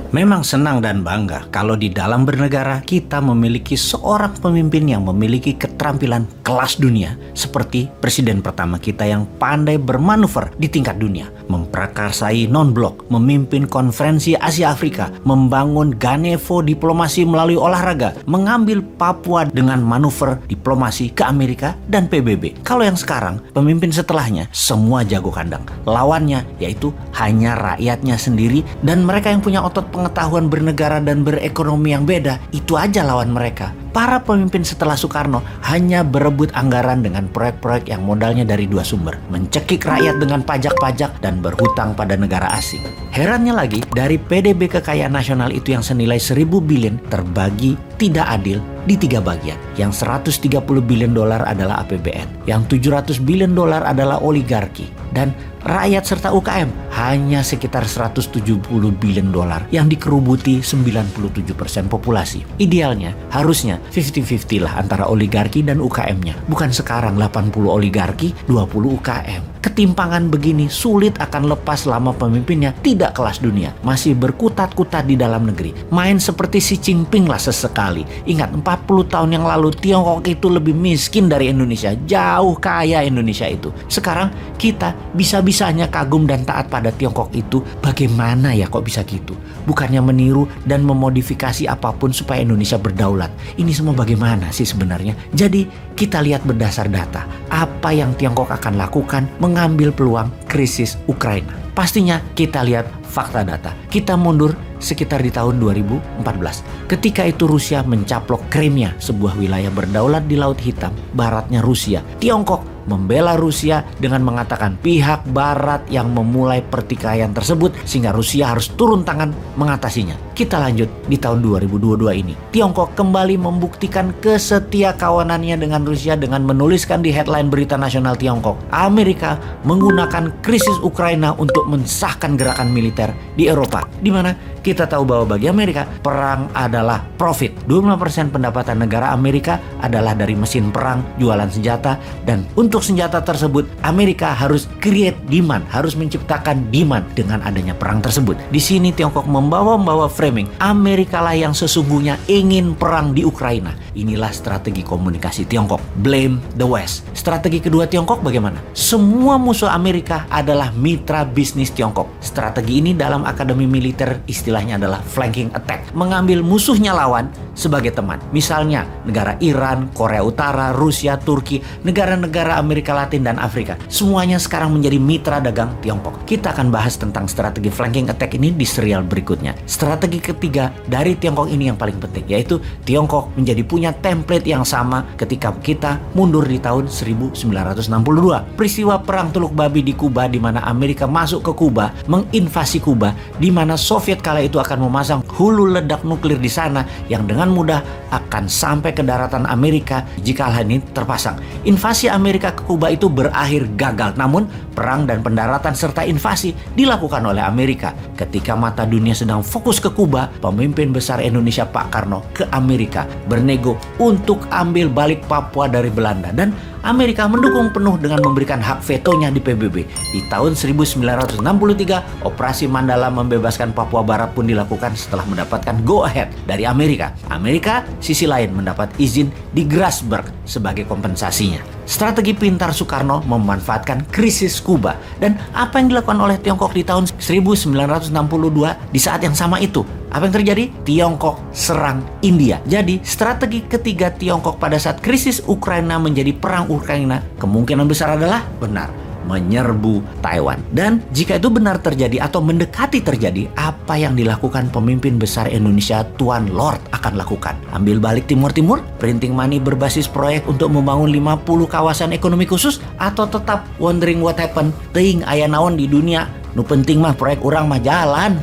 Memang senang dan bangga kalau di dalam bernegara kita memiliki seorang pemimpin yang memiliki keterampilan kelas dunia seperti presiden pertama kita yang pandai bermanuver di tingkat dunia, memprakarsai non-blok, memimpin konferensi Asia Afrika, membangun Ganevo diplomasi melalui olahraga, mengambil Papua dengan manuver diplomasi ke Amerika dan PBB. Kalau yang sekarang, pemimpin setelahnya semua jago kandang. Lawannya yaitu hanya rakyatnya sendiri dan mereka yang punya otot pengetahuan bernegara dan berekonomi yang beda. Itu aja lawan mereka. Para pemimpin setelah Soekarno hanya berebut anggaran dengan proyek-proyek yang modalnya dari dua sumber, mencekik rakyat dengan pajak-pajak dan berhutang pada negara asing. Herannya lagi, dari PDB kekayaan nasional itu yang senilai 1.000 billion terbagi tidak adil di 3 bagian. Yang 130 billion dolar adalah APBN, yang 700 billion dolar adalah oligarki, dan rakyat serta UKM hanya sekitar 170 billion dolar yang dikerubuti 97% populasi. Idealnya harusnya 50-50 lah antara oligarki dan UKM-nya. Bukan sekarang 80 oligarki, 20 UKM. Ketimpangan begini sulit akan lepas selama pemimpinnya tidak kelas dunia, masih berkutat-kutat di dalam negeri. Main seperti Xi Jinping lah sesekali. Ingat 40 tahun yang lalu Tiongkok itu lebih miskin dari Indonesia, jauh kaya Indonesia itu. Sekarang kita bisa-bisanya kagum dan taat pada Tiongkok itu. Bagaimana ya kok bisa gitu? Bukannya meniru dan memodifikasi apapun supaya Indonesia berdaulat. Ini semua bagaimana sih sebenarnya? Jadi kita lihat berdasar data, apa yang Tiongkok akan lakukan mengambil peluang krisis Ukraina. Pastinya kita lihat fakta data. Kita mundur sekitar di tahun 2014. Ketika itu Rusia mencaplok Crimea, sebuah wilayah berdaulat di Laut Hitam, baratnya Rusia. Tiongkok membela Rusia dengan mengatakan pihak barat yang memulai pertikaian tersebut sehingga Rusia harus turun tangan mengatasinya. Kita lanjut di tahun 2022 ini. Tiongkok kembali membuktikan kesetiakawanannya dengan Rusia dengan menuliskan di headline berita nasional Tiongkok, Amerika menggunakan krisis Ukraina untuk mensahkan gerakan militer di Eropa. Di mana kita tahu bahwa bagi Amerika, perang adalah profit. 25% pendapatan negara Amerika adalah dari mesin perang, jualan senjata, dan untuk senjata tersebut, Amerika harus create demand, harus menciptakan demand dengan adanya perang tersebut. Di sini Tiongkok membawa framing, Amerika lah yang sesungguhnya ingin perang di Ukraina. Inilah strategi komunikasi Tiongkok, blame the West. Strategi kedua Tiongkok bagaimana? Semua musuh Amerika adalah mitra bisnis Tiongkok. Strategi ini dalam akademi militer istilahnya adalah flanking attack, mengambil musuhnya lawan sebagai teman. Misalnya negara Iran, Korea Utara, Rusia, Turki, negara-negara Amerika Latin dan Afrika. Semuanya sekarang menjadi mitra dagang Tiongkok. Kita akan bahas tentang strategi flanking attack ini di serial berikutnya. Strategi ketiga dari Tiongkok ini yang paling penting, yaitu Tiongkok menjadi punya template yang sama ketika kita mundur di tahun 1962. Peristiwa perang Teluk Babi di Kuba, di mana Amerika masuk ke Kuba, menginvasi Kuba, di mana Soviet kala itu akan memasang hulu ledak nuklir di sana yang dengan mudah akan sampai ke daratan Amerika jika hal ini terpasang. Invasi Amerika ke Kuba itu berakhir gagal, namun perang dan pendaratan serta invasi dilakukan oleh Amerika. Ketika mata dunia sedang fokus ke Kuba, pemimpin besar Indonesia Pak Karno ke Amerika bernego untuk ambil balik Papua dari Belanda, dan Amerika mendukung penuh dengan memberikan hak vetonya di PBB. Di tahun 1963, Operasi Mandala membebaskan Papua Barat pun dilakukan setelah mendapatkan go ahead dari Amerika. Amerika sisi lain mendapat izin di Grasberg sebagai kompensasinya. Strategi pintar Soekarno memanfaatkan krisis Kuba. Dan apa yang dilakukan oleh Tiongkok di tahun 1962 di saat yang sama itu? Apa yang terjadi? Tiongkok serang India. Jadi strategi ketiga Tiongkok pada saat krisis Ukraina menjadi perang Ukraina kemungkinan besar adalah benar, menyerbu Taiwan. Dan jika itu benar terjadi atau mendekati terjadi, apa yang dilakukan pemimpin besar Indonesia Tuan Lord akan lakukan? Ambil balik Timur Timur, printing money berbasis proyek untuk membangun 50 kawasan ekonomi khusus, atau tetap wondering what happened, teuing aya naon di dunia, nu penting mah proyek urang mah jalan.